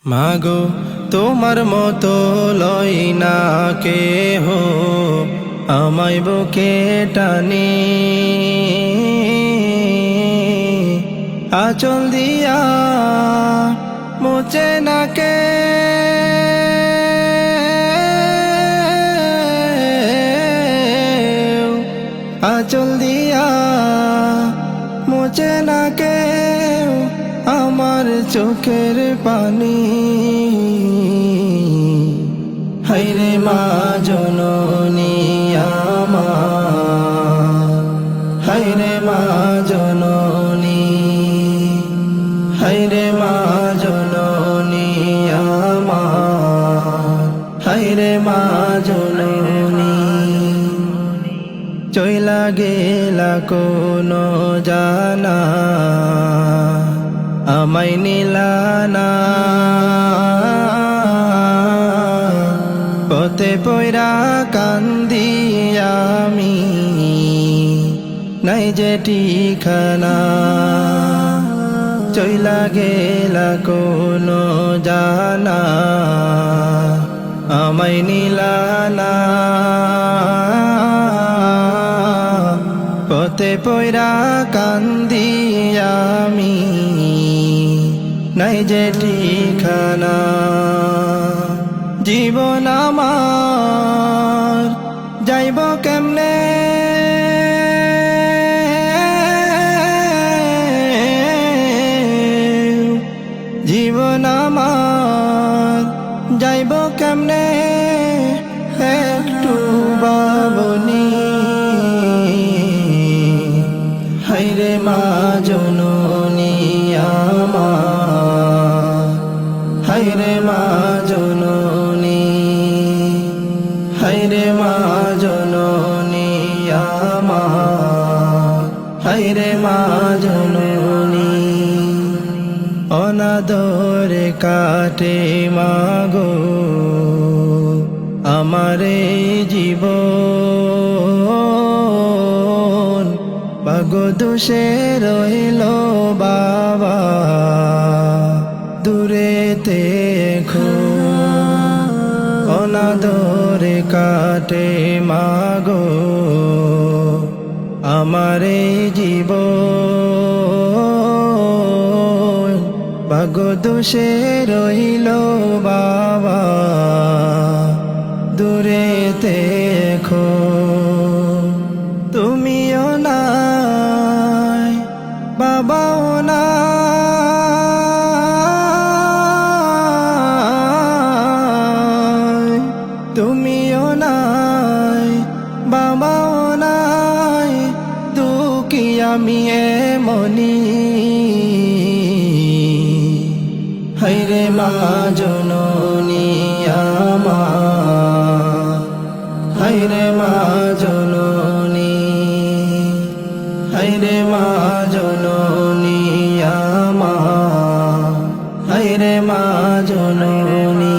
মাগো তোমার মতো লই না কেহ আমায় বুকে টানে, আঁচল দিয়া মুছে না কে, আঁচল দিয়া মুছে না কে আমার চোখের পানি। হায়রে মা জননী আমার, হায়রে মা জননী, হায়রে মা জননী আমার, হায়রে মা জননী। চইলা গেলা কোনো জানা আমায় নিলানা, পথে পয়রা কান্দি আমি নাই যে ঠিকানা। চইলা গেলা কোনো জানা আমায় নিলানা, পথে পয়রা কান্দি আমি নাই যে ঠিকানা। জীবন আমার যাইব কেমনে, জীবন আমার যাইব কেমনে একটু ভাবনি। হায়রে মা জননী আমার, হায়রে মা জননী, হায়রে মা জননী আমার, হায়রে মা জননী। অনাদরে কাটে মাগো আমারে জীবন, ভাগ্য দোষে রইল বাবা দূরেতে এখন। অনাদরে কাটে মাগো আমারে জীবন, ভাগ্য দোষে রইল বাবা দূরেতে এখন। তুমিও নাই বাবাও নাই, তুমিও নাই বাবাও নাই, দুঃখী আমি এমনি। হায়রে মা জননী আমার, হায়রে মা জননী, হায়রে মা জননী আমার, হায়রে মা জননী।